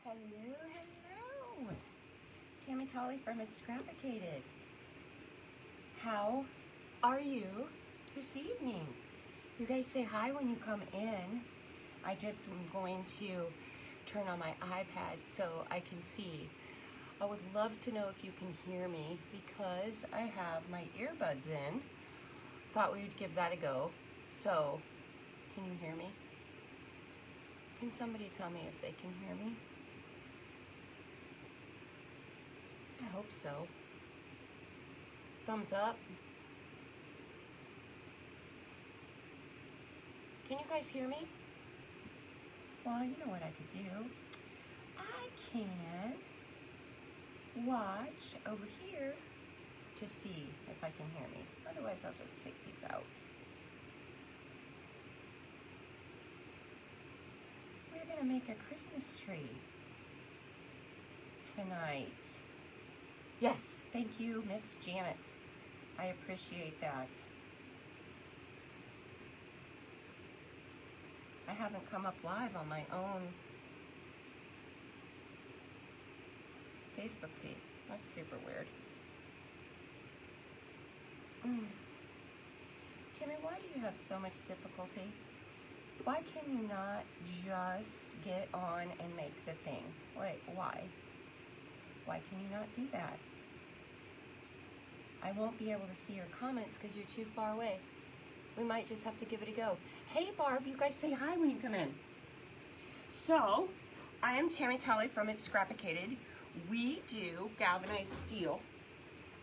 Hello, hello. Tammy Tolley from It's Scrapicated. How are you this evening? You guys say hi when you come in. I just am going to turn on my iPad so I can see. I would love to know if you can hear me because I have my earbuds in. Thought we would give that a go. So, can you hear me? Can somebody tell me if they can hear me? I hope so. Thumbs up. Can you guys hear me? Well, you know what I could do. I can watch over here to see if I can hear me. Otherwise, I'll just take these out. We're gonna make a Christmas tree tonight. Yes, thank you, Miss Janet. I appreciate that. I haven't come up live on my own Facebook feed. That's super weird. Timmy, why do you have so much difficulty? Why can you not just get on and make the thing? Wait, why? Why can you not do that? I won't be able to see your comments because you're too far away. We might just have to give it a go. Hey, Barb, you guys say hi when you come in. So, I am Tammy Tolley from It's Scrapicated. We do galvanized steel.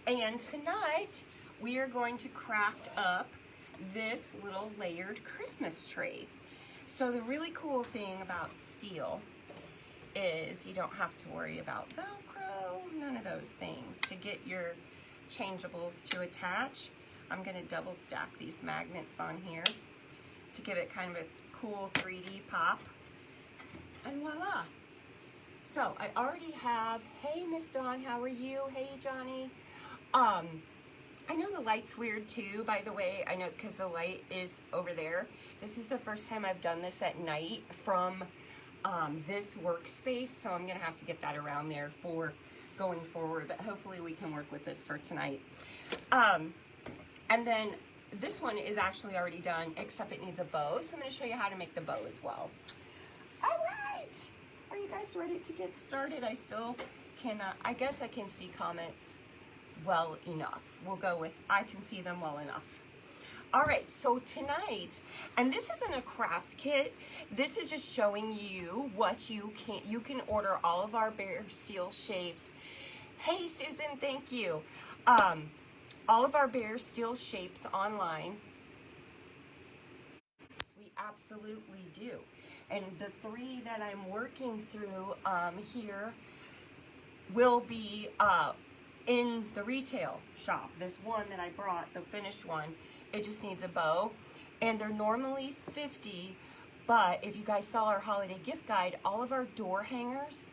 And tonight, we are going to craft up this little layered Christmas tree. So the really cool thing about steel is you don't have to worry about Velcro, none of those things. To get your changeables to attach, I'm going to double stack these magnets on here to give it kind of a cool 3D pop. And voila! So I already have, hey Miss Dawn, how are you? Hey Johnny. I know the light's weird too, by the way. I know because the light is over there. This is the first time I've done this at night from this workspace, so I'm gonna have to get that around there for going forward, but hopefully we can work with this for tonight. And then this one is actually already done, except it needs a bow, so I'm gonna show you how to make the bow as well. All right, are you guys ready to get started? I still cannot, I guess I can see comments well enough. We'll go with I can see them well enough. All right, so tonight, and this isn't a craft kit, this is just showing you what you can order all of our bare steel shapes. Hey Susan, thank you. All of our bare steel shapes online. We absolutely do. And the three that I'm working through here will be in the retail shop. This one that I brought, the finished one, it just needs a bow. And they're normally $50, but if you guys saw our holiday gift guide, all of our door hangers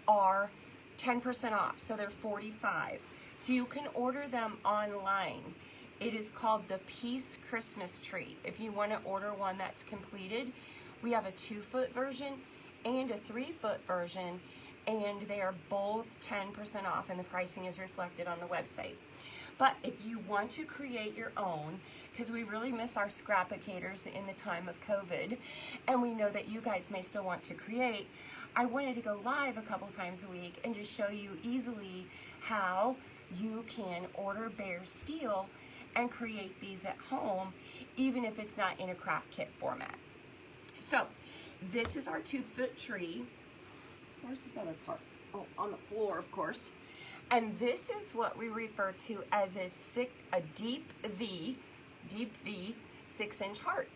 are 10% off, so they're $45. So you can order them online. It is called the Peace Christmas Tree. If you want to order one that's completed, we have a 2-foot version and a 3-foot version, and they are both 10% off, and the pricing is reflected on the website. But if you want to create your own, because we really miss our scrapicators in the time of COVID, and we know that you guys may still want to create, I wanted to go live a couple times a week and just show you easily how you can order bare steel and create these at home, even if it's not in a craft kit format. So this is our 2-foot tree. Where's this other part? Oh, on the floor, of course. And this is what we refer to as a deep V 6-inch heart.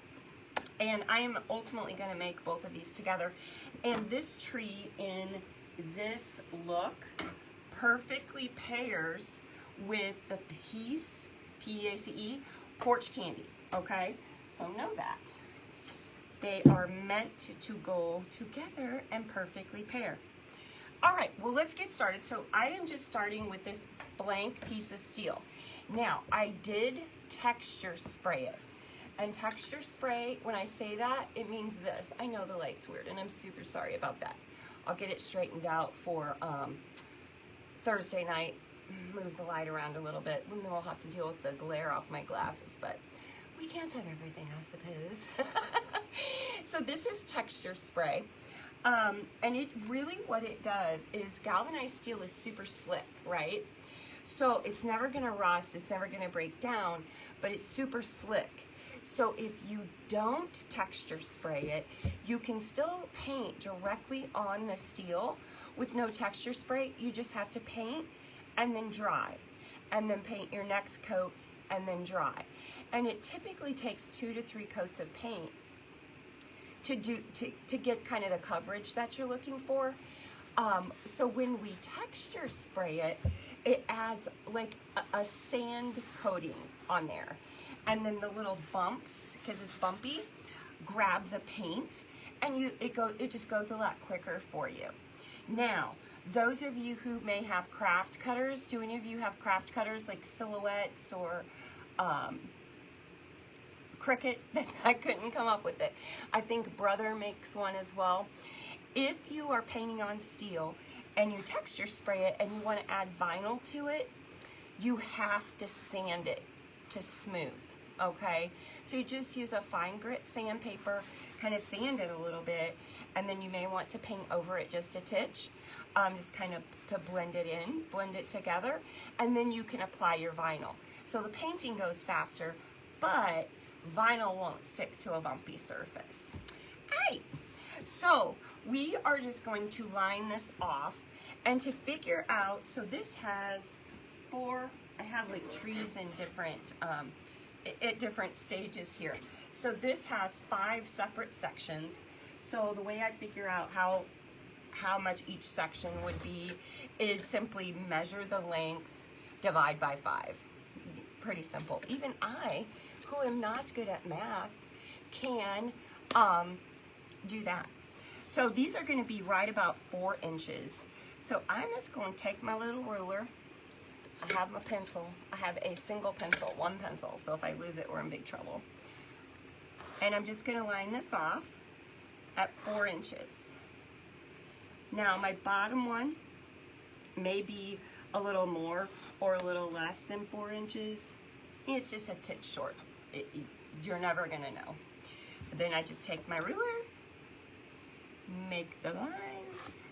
And I am ultimately going to make both of these together. And this tree in this look perfectly pairs with the Peace, P-E-A-C-E, porch candy, okay? So know that. They are meant to go together and perfectly pair. All right, well, let's get started. So I am just starting with this blank piece of steel. Now, I did texture spray it. And texture spray, when I say that, it means this. I know the light's weird, and I'm super sorry about that. I'll get it straightened out for Thursday night. Move the light around a little bit, and then we'll have to deal with the glare off my glasses, but we can't have everything, I suppose. So this is texture spray, and it really, what it does is galvanized steel is super slick, right? So it's never gonna rust, it's never gonna break down, but it's super slick. So if you don't texture spray it, you can still paint directly on the steel with no texture spray. You just have to paint and then dry, and then paint your next coat and then dry. And it typically takes 2 to 3 coats of paint to get kind of the coverage that you're looking for. So when we texture spray it, it adds like a sand coating on there. And then the little bumps, because it's bumpy, grab the paint, and it just goes a lot quicker for you. Now, those of you who may have craft cutters, do any of you have craft cutters like Silhouettes or Cricut? I couldn't come up with it. I think Brother makes one as well. If you are painting on steel and you texture spray it and you want to add vinyl to it, you have to sand it to smooth, okay? So you just use a fine grit sandpaper, kind of sand it a little bit, and then you may want to paint over it just a titch, just kind of to blend it in, blend it together, and then you can apply your vinyl. So the painting goes faster, but vinyl won't stick to a bumpy surface. Alright, so we are just going to line this off, and to figure out, so this has 4, I have like trees in different, at different stages here. So this has 5 separate sections. So the way I figure out how much each section would be is simply measure the length, divide by 5. Pretty simple. Even I, who am not good at math, can do that. So these are going to be right about 4 inches. So I'm just going to take my little ruler. I have my pencil. I have a single pencil, 1 pencil. So if I lose it, we're in big trouble. And I'm just going to line this off at 4 inches. Now my bottom one may be a little more or a little less than 4 inches. It's just a titch short. You're never going to know. Then I just take my ruler, make the lines.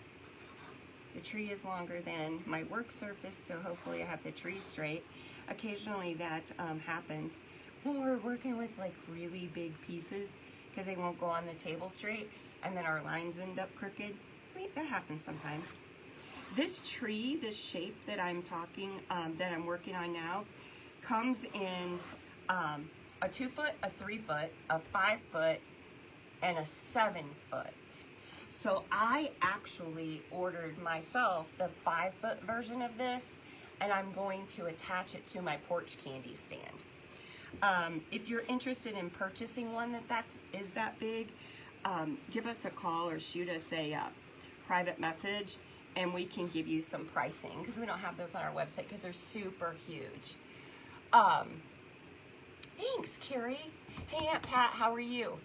The tree is longer than my work surface, so hopefully I have the tree straight. Occasionally that happens when we're working with like really big pieces, because they won't go on the table straight, and then our lines end up crooked. That happens sometimes. This tree, this shape that I'm that I'm working on now, comes in a 2 foot, a 3 foot, a 5 foot, and a 7 foot. So I actually ordered myself the 5 foot version of this, and I'm going to attach it to my porch candy stand. If you're interested in purchasing one that is that big, give us a call or shoot us a private message, and we can give you some pricing, because we don't have those on our website because they're super huge. Thanks, Carrie. Hey, Aunt Pat, how are you?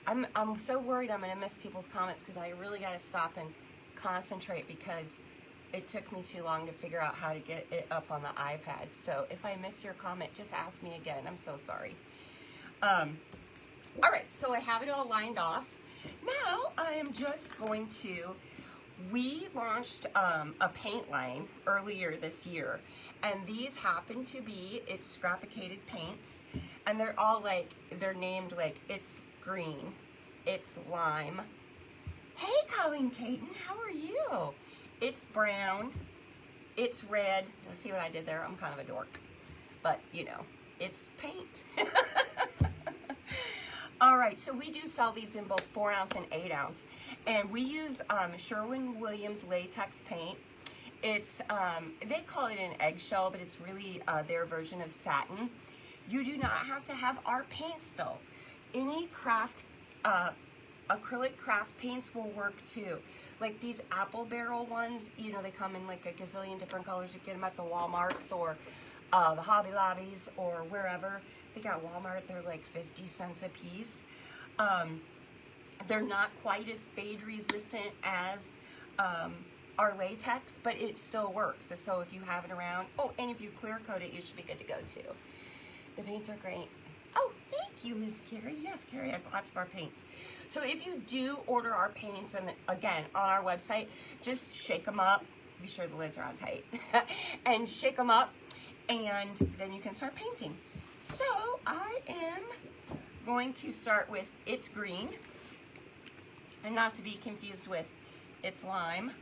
I'm so worried I'm going to miss people's comments, because I really got to stop and concentrate, because it took me too long to figure out how to get it up on the iPad. So if I miss your comment, just ask me again. I'm so sorry. All right, so I have it all lined off. Now I am just going to, we launched a paint line earlier this year, and these happen to be, it's Scrapicated paints, and they're all like, they're named like, it's green, it's lime. Hey, Colleen Caton, how are you? It's brown, it's red. See what I did there? I'm kind of a dork, but you know, it's paint. All right, so we do sell these in both 4 ounce and 8 ounce, and we use Sherwin-Williams latex paint. It's they call it an eggshell, but it's really their version of satin. You do not have to have our paints though. Any craft, acrylic craft paints will work too. Like these apple barrel ones, you know, they come in like a gazillion different colors. You get them at the Walmarts or the Hobby Lobbies or wherever. I think at Walmart they're like 50 cents a piece. They're not quite as fade resistant as our latex, but it still works. So if you have it around, oh, and if you clear coat it, you should be good to go too. The paints are great. Oh, thank you, Miss Carrie. Yes, Carrie has lots of our paints. So if you do order our paints, and again, on our website, just shake them up. Be sure the lids are on tight. And shake them up, and then you can start painting. So I am going to start with It's Green, and not to be confused with It's Lime.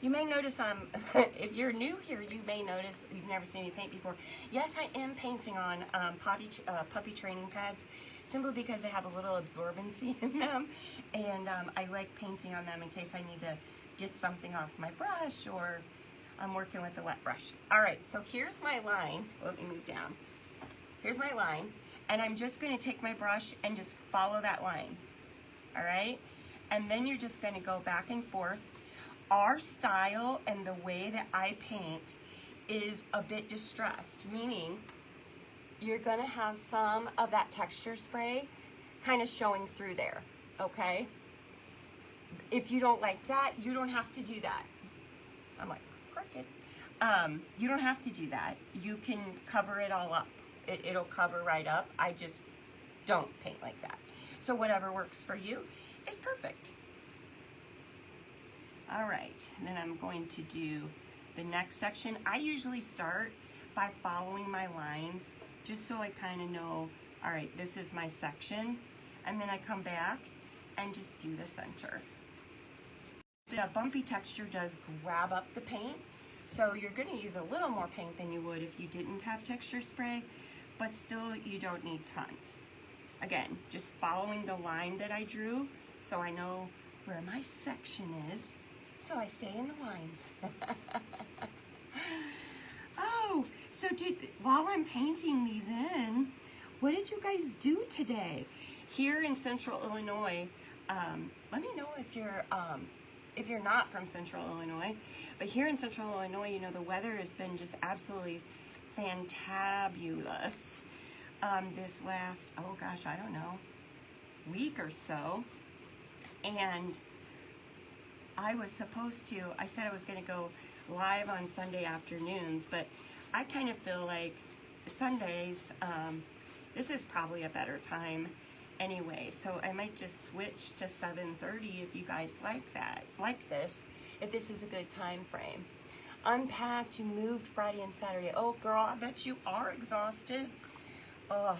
You may notice if you're new here, you may notice you've never seen me paint before. Yes, I am painting on puppy training pads, simply because they have a little absorbency in them, and I like painting on them in case I need to get something off my brush, or I'm working with a wet brush. All right, so here's my line. Let me move down. Here's my line, and I'm just going to take my brush and just follow that line. All right, and then you're just going to go back and forth. Our style and the way that I paint is a bit distressed, meaning you're gonna have some of that texture spray kind of showing through there, okay? If you don't like that, you don't have to do that. I'm like, crooked. You don't have to do that. You can cover it all up. It'll cover right up. I just don't paint like that. So whatever works for you is perfect. All right, and then I'm going to do the next section. I usually start by following my lines, just so I kind of know, all right, this is my section, and then I come back and just do the center. The bumpy texture does grab up the paint, so you're gonna use a little more paint than you would if you didn't have texture spray, but still you don't need tons. Again, just following the line that I drew, so I know where my section is. So I stay in the lines. Oh, so while I'm painting these in, what did you guys do today? Here in Central Illinois, let me know if you're not from Central Illinois, but here in Central Illinois, you know, the weather has been just absolutely fantabulous this last, oh gosh, I don't know, week or so. And I was supposed to, I said I was going to go live on Sunday afternoons, but I kind of feel like Sundays, this is probably a better time anyway, so I might just switch to 7:30 if you guys like that, like this, if this is a good time frame. Unpacked, you moved Friday and Saturday. Oh girl, I bet you are exhausted. Oh,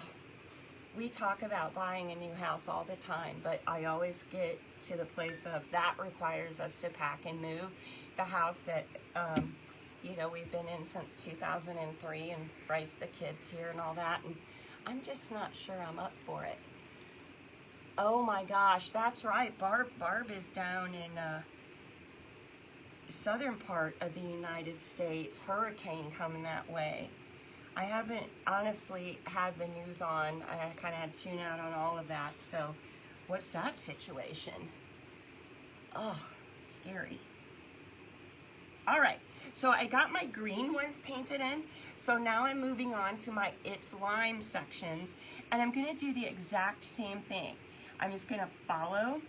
we talk about buying a new house all the time, but I always get to the place of that requires us to pack and move. The house that, you know, we've been in since 2003 and raised the kids here and all that, and I'm just not sure I'm up for it. Oh my gosh, that's right. Barb is down in southern part of the United States. Hurricane coming that way. I haven't honestly had the news on. I kind of had to tune out on all of that. So what's that situation? Oh, scary. All right, so I got my green ones painted in. So now I'm moving on to my It's Lime sections, and I'm gonna do the exact same thing. I'm just gonna follow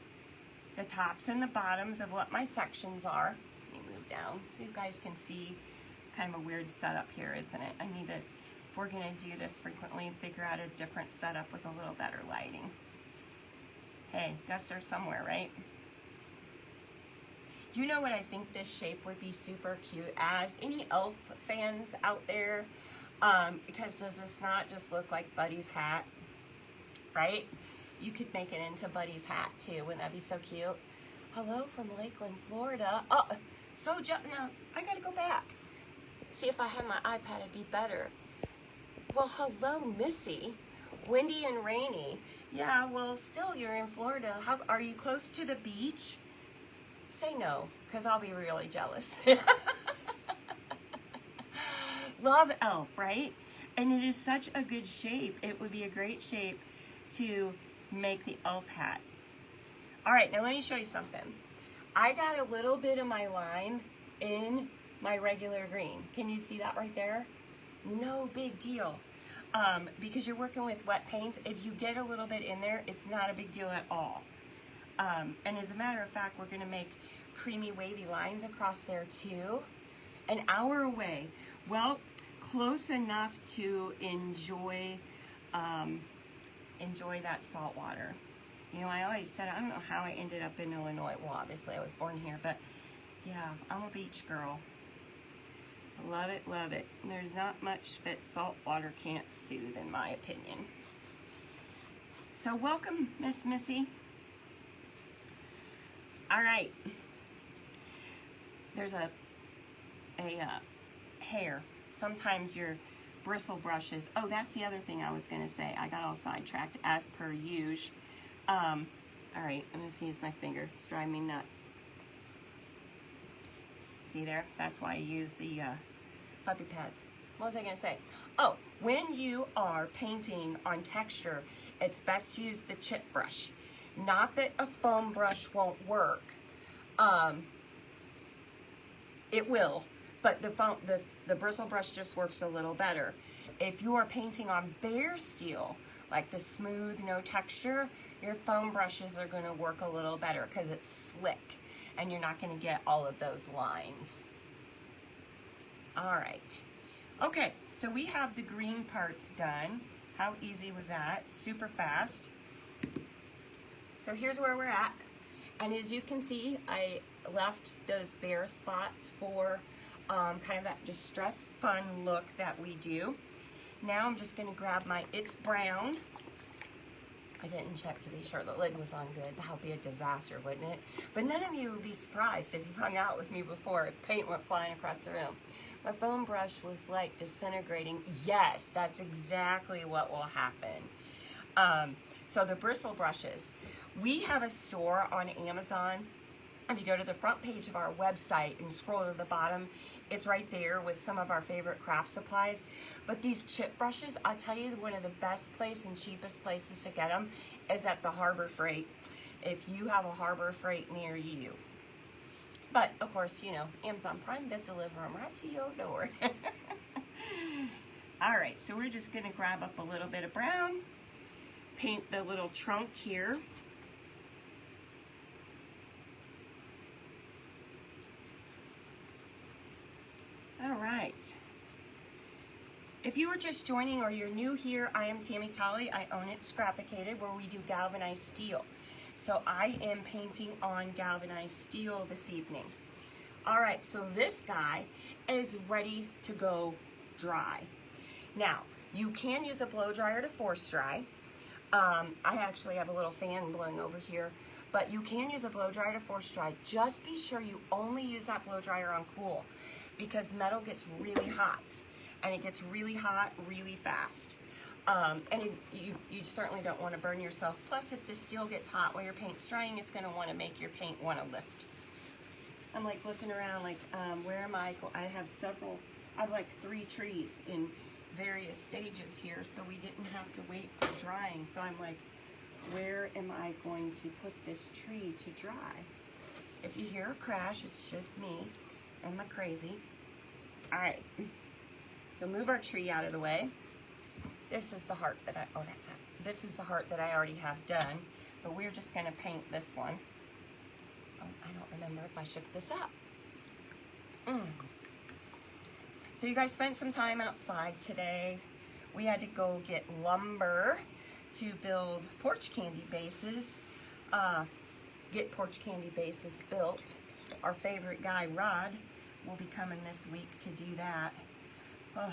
the tops and the bottoms of what my sections are. Let me move down so you guys can see. It's kind of a weird setup here, isn't it? I need to, if we're gonna do this frequently, figure out a different setup with a little better lighting. Hey, gotta start somewhere, right? You know what I think this shape would be super cute as? Any elf fans out there? Because does this not just look like Buddy's hat? Right? You could make it into Buddy's hat too. Wouldn't that be so cute? Hello from Lakeland, Florida. Oh, so no, I gotta go back. See, if I had my iPad, it'd be better. Well, hello, Missy. Windy and rainy. Yeah, well, still, you're in Florida. How are you close to the beach? Say no, because I'll be really jealous. Love elf, right? And it is such a good shape. It would be a great shape to make the elf hat. All right, now let me show you something. I got a little bit of my lime in my regular green. Can you see that right there? No big deal. Because you're working with wet paints, if you get a little bit in there, it's not a big deal at all. And as a matter of fact, we're gonna make creamy wavy lines across there too. An hour away. Well, close enough to enjoy that salt water. You know, I always said, I don't know how I ended up in Illinois. Well, obviously I was born here, but yeah, I'm a beach girl. Love it, love it. There's not much that salt water can't soothe, in my opinion. So welcome, Miss Missy. All right. There's a hair. Sometimes your bristle brushes. Oh, that's the other thing I was going to say. I got all sidetracked as per usual. All right, I'm just going to use my finger. It's driving me nuts. See there? That's why I use the puppy pads. What was I going to say? Oh, when you are painting on texture, it's best to use the chip brush. Not that a foam brush won't work. It will, but the bristle brush just works a little better. If you are painting on bare steel, like the smooth, no texture, your foam brushes are going to work a little better because it's slick and you're not going to get all of those lines. All right. Okay, so we have the green parts done. How easy was that? Super fast. So here's where we're at. And as you can see, I left those bare spots for kind of that distress fun look that we do. Now I'm just gonna grab my It's Brown. I didn't check to be sure the lid was on good. That would be a disaster, wouldn't it? But none of you would be surprised if you hung out with me before if paint went flying across the room. My foam brush was like disintegrating. Yes, that's exactly what will happen. So the bristle brushes. We have a store on Amazon. If you go to the front page of our website and scroll to the bottom, it's right there with some of our favorite craft supplies. But these chip brushes, I'll tell you, one of the best place and cheapest places to get them is at the Harbor Freight, if you have a Harbor Freight near you. But, of course, you know, Amazon Prime, they'll deliver them right to your door. All right, so we're just going to grab up a little bit of brown, paint the little trunk here. All right. If you are just joining or you're new here, I am Tammy Tolley. I own It Scrapicated, where we do galvanized steel. So I am painting on galvanized steel this evening. All right, so this guy is ready to go dry. Now, you can use a blow dryer to force dry. I actually have a little fan blowing over here, but you can use a blow dryer to force dry. Just be sure you only use that blow dryer on cool, because metal gets really hot, and it gets really hot really fast. And you certainly don't want to burn yourself. Plus, if the steel gets hot while your paint's drying, it's going to want to make your paint want to lift. I'm like looking around like, where am I? I have like 3 trees in various stages here, so we didn't have to wait for drying. So I'm like, where am I going to put this tree to dry? If you hear a crash, it's just me and my crazy. All right, so move our tree out of the way. This is the heart that this is the heart that I already have done, but we're just gonna paint this one. Oh, I don't remember if I shook this up. So you guys spent some time outside today. We had to go get lumber to build porch candy bases, get porch candy bases built. Our favorite guy, Rod, will be coming this week to do that. Oh,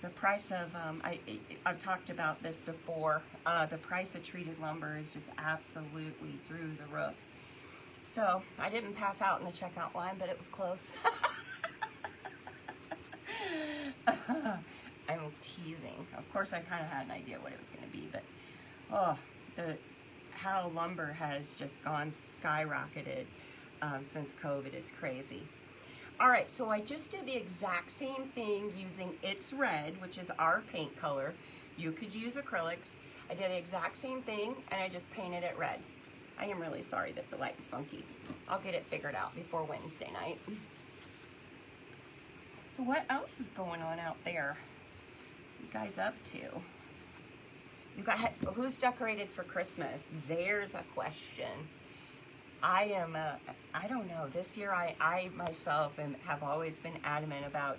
the price of, I've talked about this before, the price of treated lumber is just absolutely through the roof. So I didn't pass out in the checkout line, but it was close. I'm teasing. Of course, I kind of had an idea what it was going to be, but how lumber has just gone skyrocketed since COVID is crazy. All right, so I just did the exact same thing using It's Red, which is our paint color. You could use acrylics. I did the exact same thing, and I just painted it red. I am really sorry that the light's funky. I'll get it figured out before Wednesday night. So what else is going on out there? You guys up to? You got, who's decorated for Christmas? There's a question. I don't know, this year I myself have always been adamant about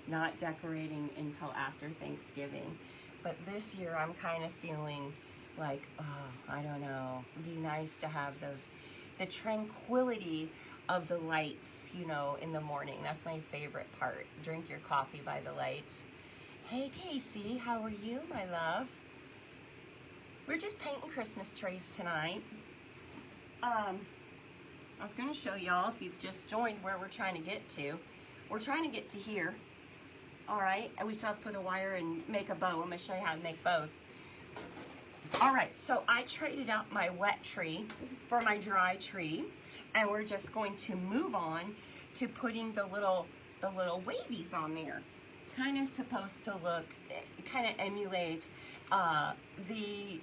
not decorating until after Thanksgiving. But this year I'm kind of feeling like, oh, I don't know, it'd be nice to have the tranquility of the lights, you know, in the morning. That's my favorite part. Drink your coffee by the lights. Hey Casey, how are you, my love? We're just painting Christmas trees tonight. I was going to show y'all, if you've just joined, where we're trying to get to. We're trying to get to here. All right, and we still have to put a wire and make a bow. I'm going to show you how to make bows. All right, so I traded out my wet tree for my dry tree, and we're just going to move on to putting the little wavies on there. Kind of supposed to look, kind of emulate the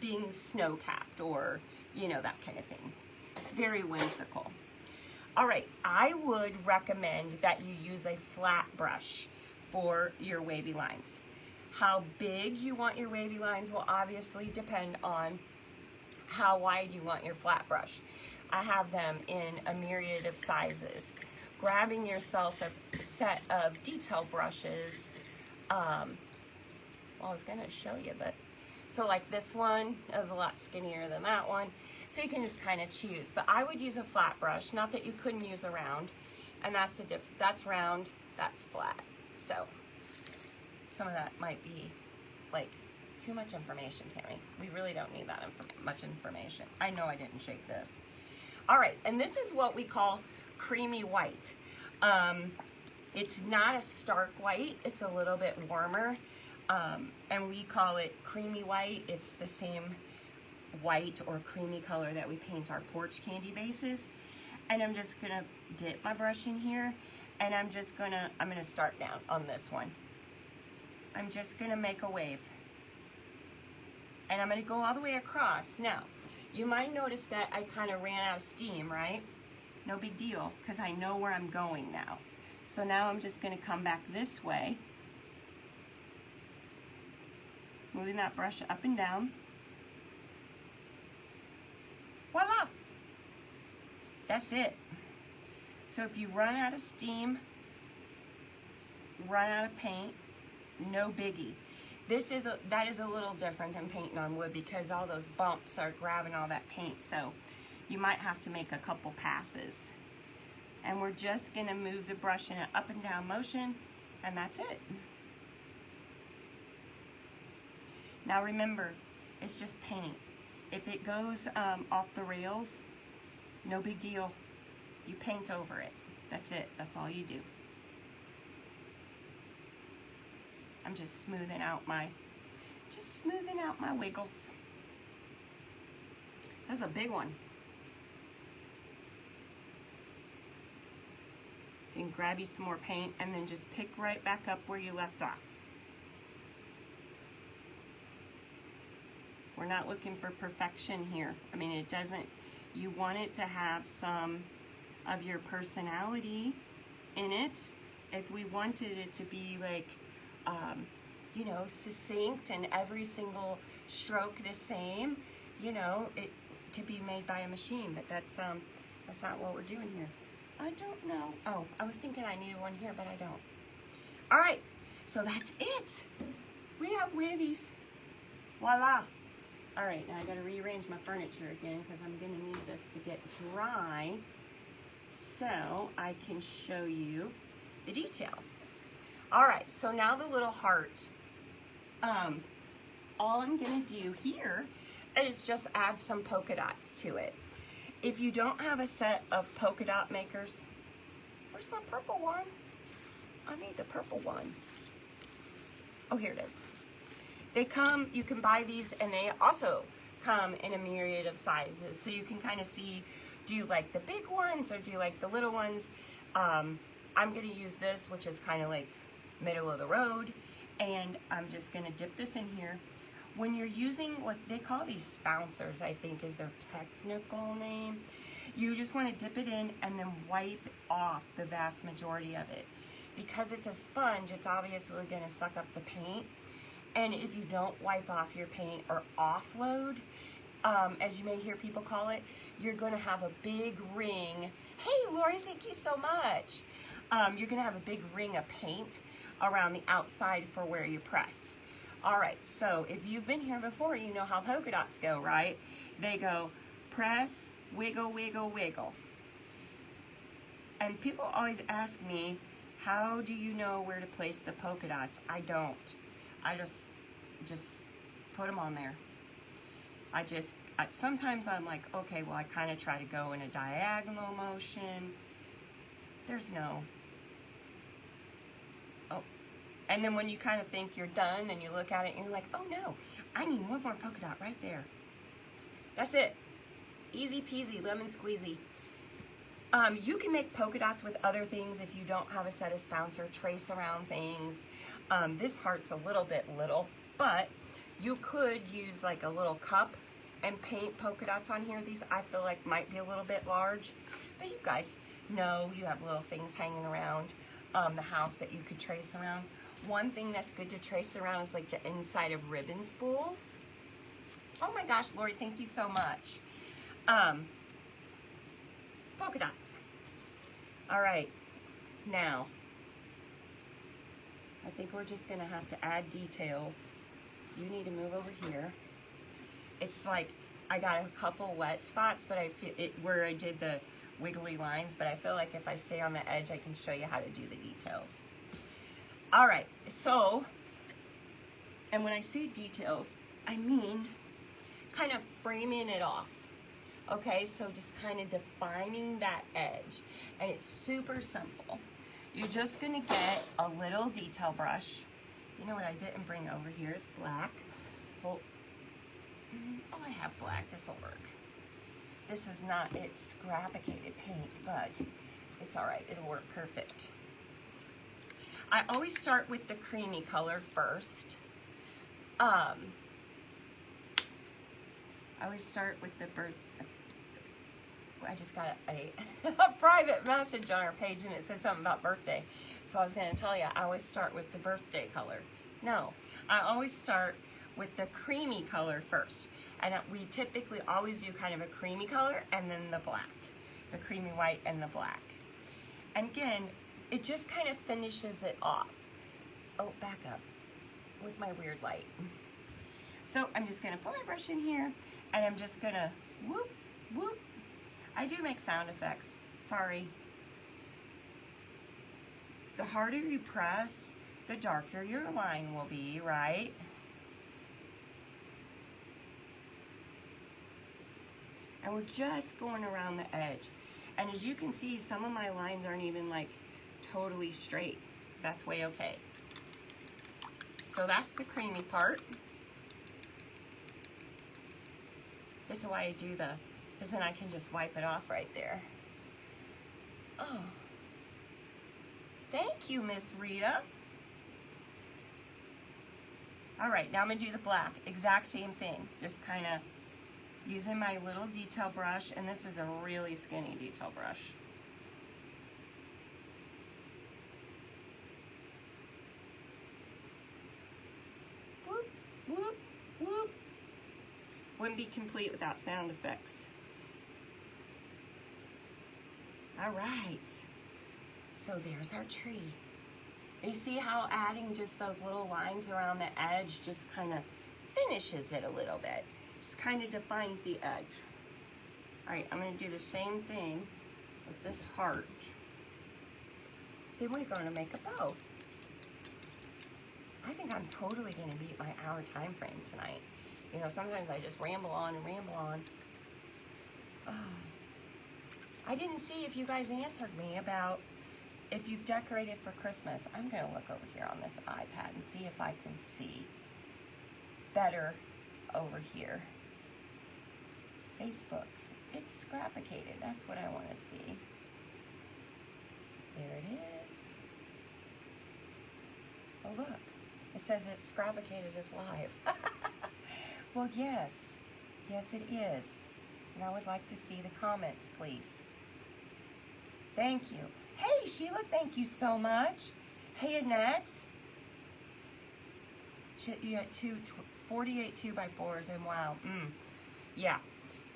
being snow-capped, or, you know, that kind of thing. It's very whimsical. All right, I would recommend that you use a flat brush for your wavy lines. How big you want your wavy lines will obviously depend on how wide you want your flat brush. I have them in a myriad of sizes. Grabbing yourself a set of detail brushes, well, I was gonna show you, but, so like this one is a lot skinnier than that one, so you can just kind of choose. But I would use a flat brush, not that you couldn't use a round, and that's that's round, that's flat. So some of that might be like too much information, Tammy. We really don't need that much information. I know I didn't shake this. All right, and this is what we call creamy white. It's not a stark white, it's a little bit warmer, and we call it creamy white. It's the same white or creamy color that we paint our porch candy bases. And I'm just gonna dip my brush in here, and I'm gonna start down on this one. I'm just gonna make a wave, and I'm gonna go all the way across. Now, you might notice that I kind of ran out of steam, right? No big deal, because I know where I'm going now. So now I'm just gonna come back this way, moving that brush up and down. Voila! That's it. So if you run out of steam, run out of paint, no biggie. That is a little different than painting on wood, because all those bumps are grabbing all that paint, so you might have to make a couple passes. And we're just gonna move the brush in an up and down motion, and that's it. Now remember, it's just paint. If it goes off the rails, no big deal. You paint over it. That's it. That's all you do. I'm just smoothing out my wiggles. That's a big one. You can grab you some more paint and then just pick right back up where you left off. We're not looking for perfection here. I mean, it doesn't, you want it to have some of your personality in it. If we wanted it to be like, you know, succinct and every single stroke the same, you know, it could be made by a machine, but that's not what we're doing here. I don't know. Oh, I was thinking I needed one here, but I don't. All right, so that's it. We have wavies. Voila. All right, now I gotta rearrange my furniture again, because I'm gonna need this to get dry so I can show you the detail. All right, so now the little heart. All I'm gonna do here is just add some polka dots to it. If you don't have a set of polka dot makers, where's my purple one? I need the purple one. Oh, here it is. They come, you can buy these, and they also come in a myriad of sizes. So you can kind of see, do you like the big ones or do you like the little ones? I'm gonna use this, which is kind of like middle of the road. And I'm just gonna dip this in here. When you're using what they call these spouncers, I think is their technical name, you just wanna dip it in and then wipe off the vast majority of it. Because it's a sponge, it's obviously gonna suck up the paint. And if you don't wipe off your paint or offload, as you may hear people call it, you're going to have a big ring. Hey, Lori, thank you so much. You're going to have a big ring of paint around the outside for where you press. All right, so if you've been here before, you know how polka dots go, right? They go press, wiggle, wiggle, wiggle. And people always ask me, how do you know where to place the polka dots? I don't. I just put them on there. Sometimes I'm like, okay, well, I kind of try to go in a diagonal motion. There's no. Oh. And then when you kind of think you're done and you look at it and you're like, oh no, I need one more polka dot right there. That's it. Easy peasy, lemon squeezy. You can make polka dots with other things if you don't have a set of spounce or trace around things. This heart's a little bit little, but you could use like a little cup and paint polka dots on here. These I feel like might be a little bit large, but you guys know you have little things hanging around the house that you could trace around. One thing that's good to trace around is like the inside of ribbon spools. Oh my gosh, Lori, thank you so much. Polka dots. All right, now, I think we're just gonna have to add details. You need to move over here. It's like, I got a couple wet spots, but I feel it where I did the wiggly lines, but I feel like if I stay on the edge, I can show you how to do the details. All right, so, and when I say details, I mean kind of framing it off. Okay, so just kind of defining that edge. And it's super simple. You're just gonna get a little detail brush. You know what I didn't bring over here is black. Oh, I have black, this'll work. This is not, it's scrapicated paint, but it's all right, it'll work perfect. I always start with the creamy color first. I always start with the I just got a private message on our page and it said something about birthday. So I was going to tell you, I always start with the birthday color. No, I always start with the creamy color first. And we typically always do kind of a creamy color and then the black. The creamy white and the black. And again, it just kind of finishes it off. Oh, back up with my weird light. So I'm just going to put my brush in here and I'm just going to whoop, whoop. I do make sound effects, sorry. The harder you press, the darker your line will be, right? And we're just going around the edge. And as you can see, some of my lines aren't even like totally straight. That's way okay. So that's the creamy part. This is why I do the, because then I can just wipe it off right there. Oh. Thank you, Miss Rita. All right, now I'm gonna do the black. Exact same thing. Just kind of using my little detail brush, and this is a really skinny detail brush. Whoop, whoop, whoop. Wouldn't be complete without sound effects. All right, so there's our tree. You see how adding just those little lines around the edge just kind of finishes it a little bit. Just kind of defines the edge. All right, I'm gonna do the same thing with this heart. Then we're gonna make a bow. I think I'm totally gonna beat my hour time frame tonight. You know, sometimes I just ramble on and ramble on. Oh. I didn't see if you guys answered me about if you've decorated for Christmas. I'm gonna look over here on this iPad and see if I can see better over here. Facebook, it's scrapicated, that's what I wanna see. There it is. Oh look, it says it's scrapicated as live. Well, yes, yes it is. And I would like to see the comments, please. Thank you. Hey, Sheila, thank you so much. Hey, Annette. You got 48 2x4s, and wow, Yeah,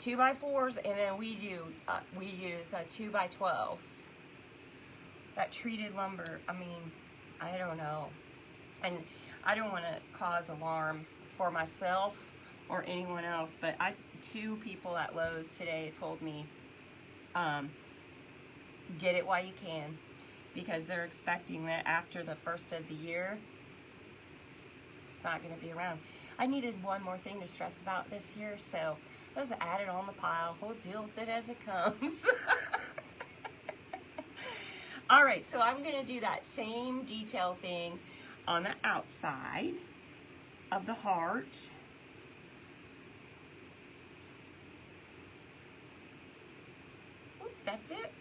2x4s, and then we use 2x12s. That treated lumber, I mean, I don't know. And I don't want to cause alarm for myself or anyone else, but two people at Lowe's today told me, get it while you can, because they're expecting that after the first of the year, it's not going to be around. I needed one more thing to stress about this year, so I just added on the pile. We'll deal with it as it comes. All right, so I'm going to do that same detail thing on the outside of the heart. Oop, that's it.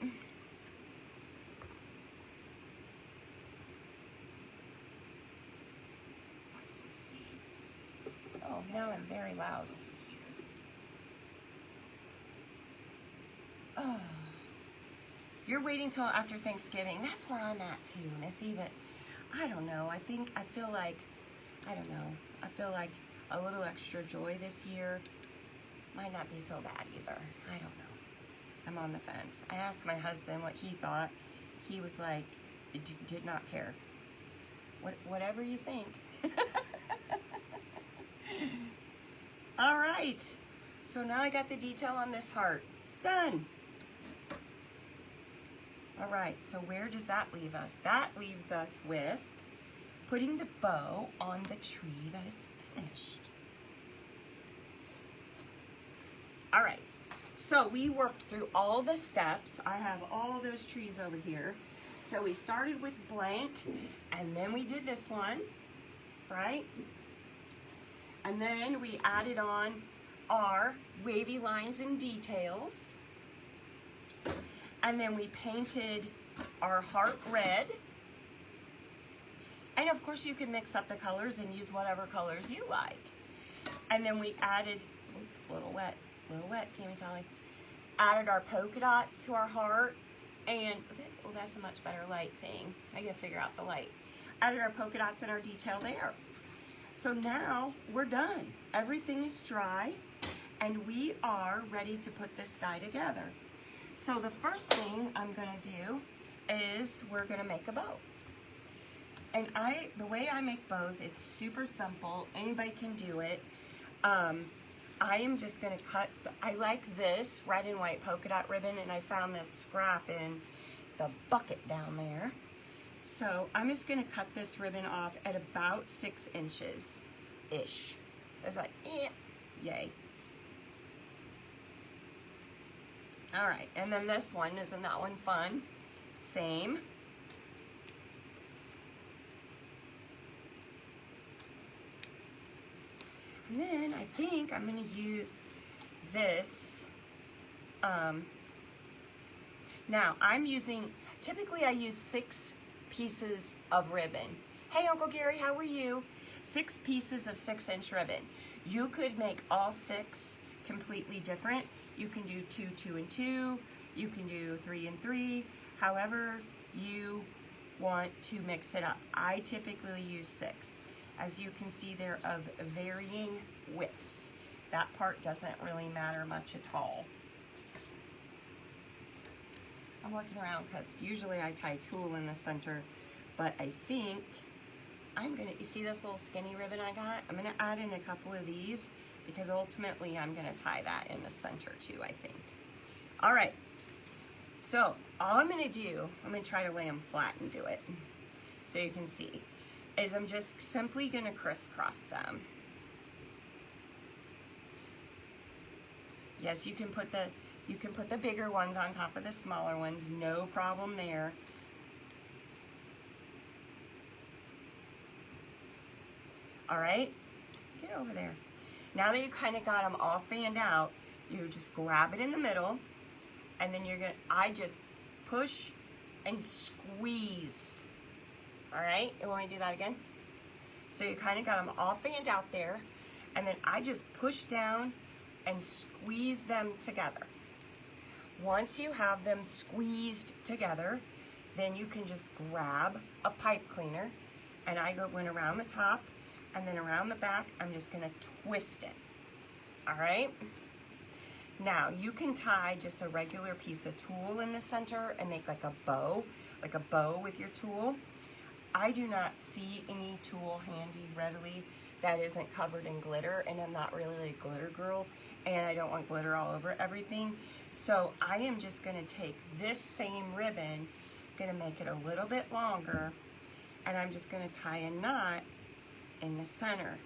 Oh, now I'm very loud. Oh. You're waiting till after Thanksgiving. That's where I'm at too, Missy, but I don't know. I feel like a little extra joy this year might not be so bad either. I don't know. I'm on the fence. I asked my husband what he thought. He was like, did not care. Whatever you think. All right. So now I got the detail on this heart. Done. All right, so where does that leave us? That leaves us with putting the bow on the tree that is finished. All right, so we worked through all the steps. I have all those trees over here. So we started with blank, and then we did this one, right? And then we added on our wavy lines and details. And then we painted our heart red. And of course you can mix up the colors and use whatever colors you like. And then we added, a little wet, Tammy Tolly. Added our polka dots to our heart. And, well, that's a much better light thing. I gotta figure out the light. Added our polka dots and our detail there. So now we're done. Everything is dry and we are ready to put this guy together. So the first thing I'm gonna do is we're gonna make a bow. And the way I make bows, it's super simple. Anybody can do it. I am just gonna cut, I like this red and white polka dot ribbon, and I found this scrap in the bucket down there. So I'm just gonna cut this ribbon off at about 6 inches-ish. It's like, yay. All right, and then this one, isn't that one fun? Same. And then I think I'm gonna use this. Now I'm using, typically I use 6 pieces of ribbon. Hey Uncle Gary, how are you? 6 pieces of 6-inch ribbon. You could make all 6 completely different. You can do 2, 2, and 2. You can do 3 and 3. However you want to mix it up. I typically use 6. As you can see, they're of varying widths. That part doesn't really matter much at all. I'm looking around because usually I tie tulle in the center, but I think I'm gonna, you see this little skinny ribbon I got? I'm gonna add in a couple of these because ultimately I'm gonna tie that in the center too, I think. All right, so all I'm gonna do, I'm gonna try to lay them flat and do it so you can see, is I'm just simply gonna crisscross them. Yes, you can put the bigger ones on top of the smaller ones, no problem there. All right, get over there. Now that you kind of got them all fanned out, you just grab it in the middle, and then I just push and squeeze. All right, you want me to do that again? So you kind of got them all fanned out there, and then I just push down and squeeze them together. Once you have them squeezed together, then you can just grab a pipe cleaner, and I went around the top and then around the back. I'm just gonna twist it. All right, Now, you can tie just a regular piece of tulle in the center and make like a bow with your tulle. I do not see any tulle handy readily that isn't covered in glitter, and I'm not really a glitter girl, and I don't want glitter all over everything. So I am just gonna take this same ribbon, gonna make it a little bit longer, and I'm just gonna tie a knot in the center.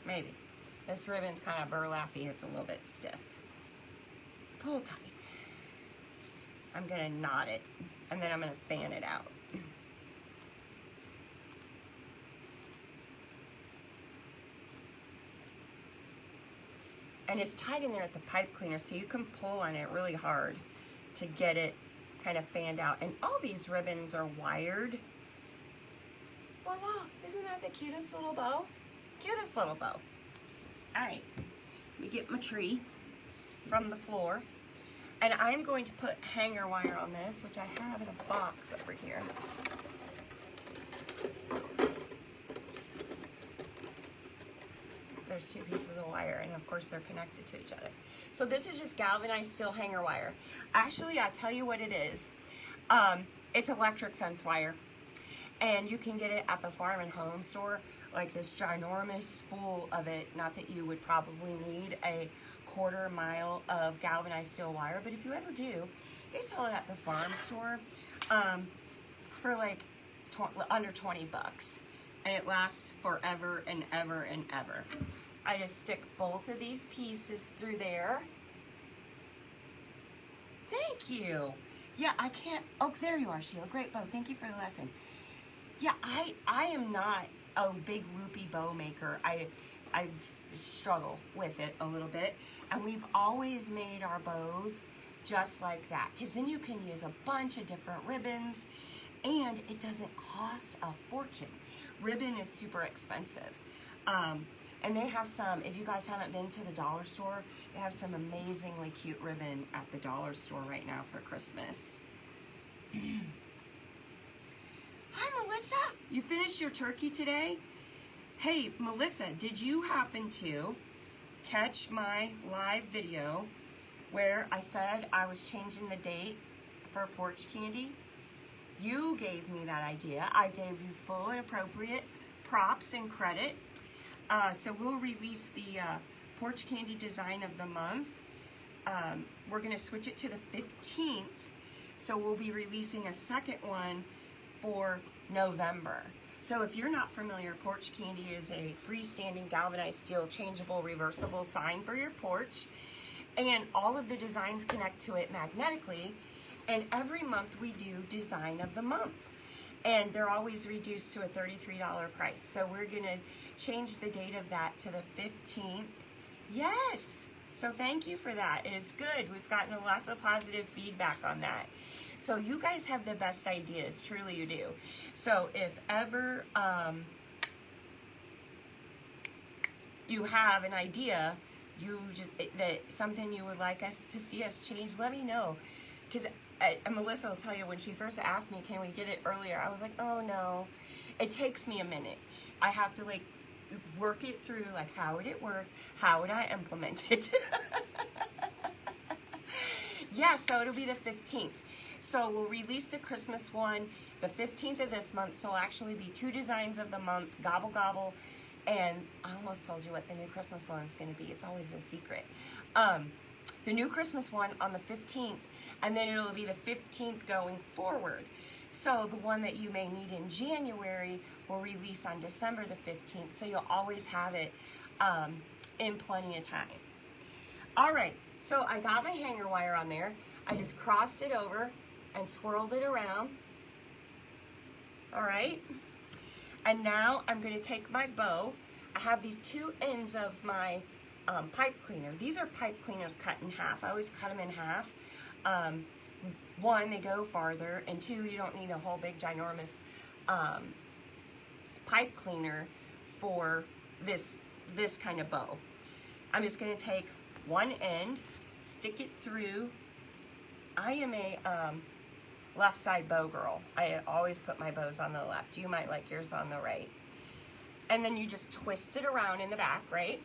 Maybe. This ribbon's kind of burlappy, it's a little bit stiff. Pull tight. I'm gonna knot it, and then I'm gonna fan it out. And it's tied in there at the pipe cleaner, so you can pull on it really hard to get it kind of fanned out. And all these ribbons are wired. Voila, isn't that the cutest little bow? Cutest little bow. All right, let me get my tree from the floor. And I'm going to put hanger wire on this, which I have in a box over here. There's two pieces of wire, and of course they're connected to each other. So this is just galvanized steel hanger wire. Actually, I'll tell you what it is. It's electric fence wire. And you can get it at the farm and home store, like this ginormous spool of it. Not that you would probably need a quarter mile of galvanized steel wire, but if you ever do, they sell it at the farm store for like under 20 bucks, and it lasts forever and ever and ever. I just stick both of these pieces through there. Thank you. Yeah, I can't, oh, there you are, Sheila. Great bow. Thank you for the lesson. Yeah, I am not a big loopy bow maker. I've struggled with it a little bit, and we've always made our bows just like that, because then you can use a bunch of different ribbons, and it doesn't cost a fortune. Ribbon is super expensive, and they have some, if you guys haven't been to the dollar store, they have some amazingly cute ribbon at the dollar store right now for Christmas. Hi, Melissa. You finished your turkey today? Hey, Melissa, did you happen to catch my live video where I said I was changing the date for porch candy? You gave me that idea. I gave you full and appropriate props and credit. So we'll release the porch candy design of the month. We're going to switch it to the 15th. So we'll be releasing a second one for November. So if you're not familiar, porch candy is a freestanding galvanized steel changeable reversible sign for your porch, and all of the designs connect to it magnetically, and every month we do design of the month, and they're always reduced to a $33 price. So we're gonna change the date of that to the 15th. Yes, so thank you for that. It's good. We've gotten lots of positive feedback on that. So you guys have the best ideas, truly you do. So if ever you have an idea, that something you would like us to see us change, let me know. Because Melissa will tell you, when she first asked me, can we get it earlier? I was like, oh no, it takes me a minute. I have to like work it through, like how would it work? How would I implement it? Yeah, so it'll be the 15th. So we'll release the Christmas one the 15th of this month. So it'll actually be 2 designs of the month, Gobble Gobble, and I almost told you what the new Christmas one is going to be. It's always a secret. The new Christmas one on the 15th, and then it'll be the 15th going forward. So the one that you may need in January will release on December the 15th. So you'll always have it in plenty of time. All right, so I got my hanger wire on there. I just crossed it over and swirled it around. All right, and now I'm going to take my bow. I have these 2 ends of my pipe cleaner. These are pipe cleaners cut in half. I always cut them in half. 1, they go farther, and 2, you don't need a whole big ginormous pipe cleaner for this kind of bow. I'm just going to take one end, stick it through. I am a left side bow girl. I always put my bows on the left. You might like yours on the right. And then you just twist it around in the back, right?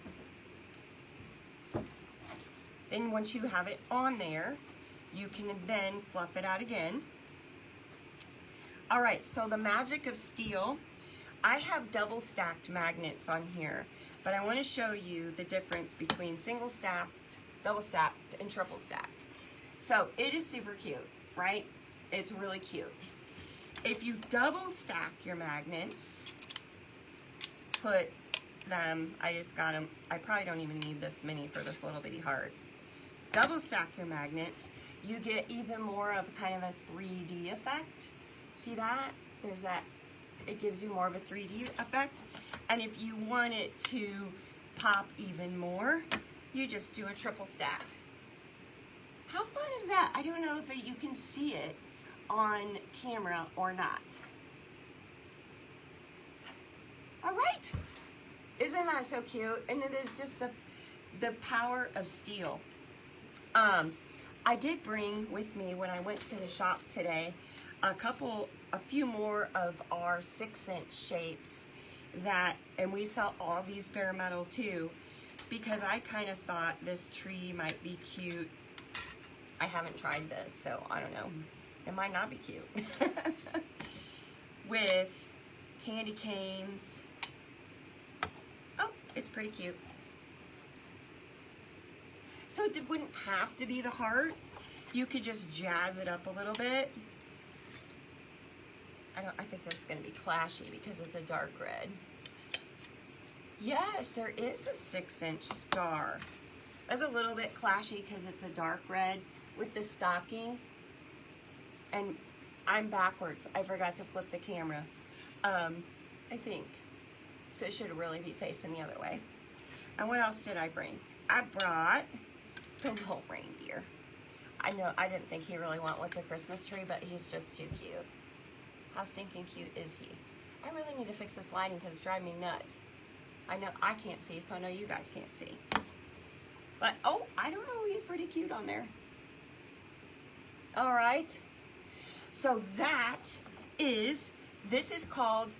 Then once you have it on there, you can then fluff it out again. All right, so the magic of steel, I have double stacked magnets on here, but I want to show you the difference between single stacked, double stacked, and triple stacked. So it is super cute, right? It's really cute. If you double stack your magnets, put them, I just got them, I probably don't even need this many for this little bitty heart. Double stack your magnets, you get even more of kind of a 3D effect. See that? There's that, it gives you more of a 3D effect. And if you want it to pop even more, you just do a triple stack. How fun is that? I don't know if you can see it on camera or not. All right, isn't that so cute? And it is just the power of steel. I did bring with me when I went to the shop today a few more of our 6-inch shapes and we sell all these bare metal too, because I kind of thought this tree might be cute. I haven't tried this, so I don't know. It might not be cute. With candy canes. Oh, it's pretty cute. So it wouldn't have to be the heart. You could just jazz it up a little bit. I think this is gonna be clashy because it's a dark red. Yes, there is a 6-inch star. That's a little bit clashy because it's a dark red with the stocking. And I'm backwards. I forgot to flip the camera. I think. So it should really be facing the other way. And what else did I bring? I brought the little reindeer. I know I didn't think he really went with the Christmas tree, but he's just too cute. How stinking cute is he? I really need to fix this lighting because it's driving me nuts. I know I can't see, so I know you guys can't see. But, oh, I don't know, he's pretty cute on there. All right. So this is called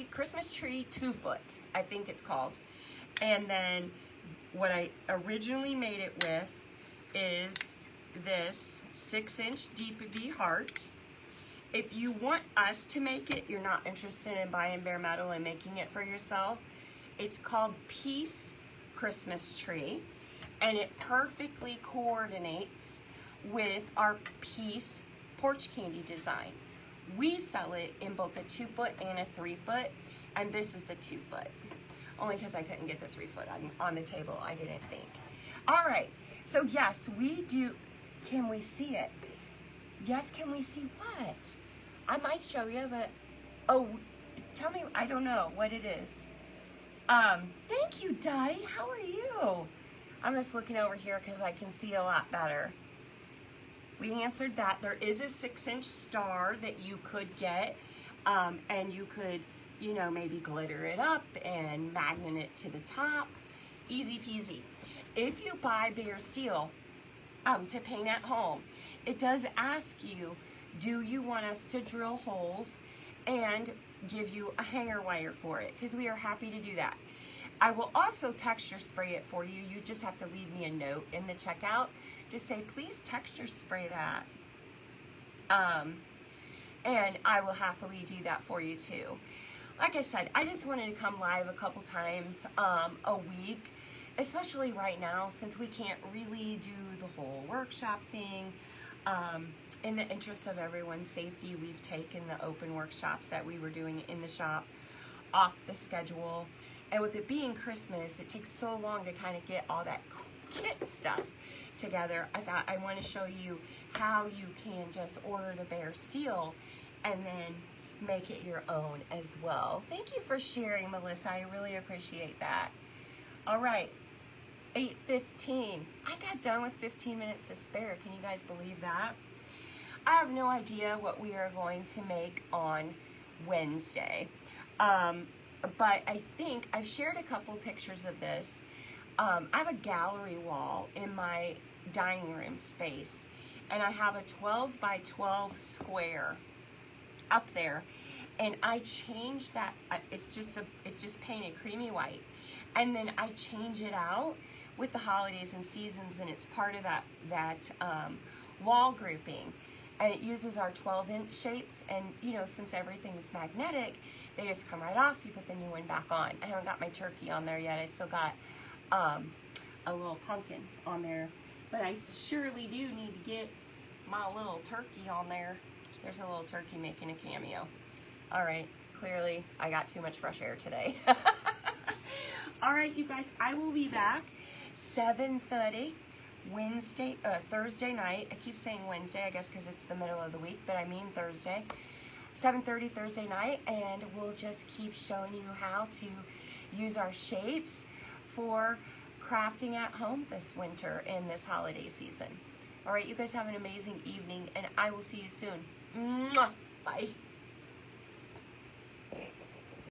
Christmas tree 2-foot, I think it's called. And then what I originally made it with is this 6-inch DPV heart. If you want us to make it, you're not interested in buying bare metal and making it for yourself, it's called Peace Christmas Tree, and it perfectly coordinates with our Peace porch candy design. We sell it in both a 2-foot and a 3-foot, and this is the 2-foot. Only because I couldn't get the 3-foot on the table, I didn't think. All right, so yes, we do. Can we see it? Yes, can we see what? I might show you, but, oh, tell me, I don't know what it is. Thank you, Dottie, how are you? I'm just looking over here because I can see a lot better. We answered that. There is a 6-inch star that you could get, and you could, you know, maybe glitter it up and magnet it to the top. Easy peasy. If you buy bare steel to paint at home, it does ask you, do you want us to drill holes and give you a hanger wire for it? Because we are happy to do that. I will also texture spray it for you. You just have to leave me a note in the checkout. Just say, please texture spray that. And I will happily do that for you too. Like I said, I just wanted to come live a couple times a week, especially right now since we can't really do the whole workshop thing. In the interest of everyone's safety, we've taken the open workshops that we were doing in the shop off the schedule. And with it being Christmas, it takes so long to kind of get all that kit stuff together. I thought I want to show you how you can just order the bare steel and then make it your own as well. Thank you for sharing, Melissa. I really appreciate that. All right, 8:15. I got done with 15 minutes to spare. Can you guys believe that? I have no idea what we are going to make on Wednesday. But I think I've shared a couple pictures of this. I have a gallery wall in my dining room space, and I have a 12 by 12 square up there, And I change that, it's just painted creamy white. And then I change it out with the holidays and seasons, and it's part of that wall grouping. And it uses our 12-inch shapes, and you know, since everything is magnetic, they just come right off. You put the new one back on. I haven't got my turkey on there yet. I still got a little pumpkin on there, but I surely do need to get my little turkey on there. There's a little turkey making a cameo. All right, clearly I got too much fresh air today. All right, you guys, I will be back 7:30 Thursday night. I keep saying Wednesday, I guess because it's the middle of the week, but I mean Thursday. 7:30 Thursday night, and we'll just keep showing you how to use our shapes for crafting at home this winter and this holiday season. All right, you guys have an amazing evening, and I will see you soon. Mwah! Bye.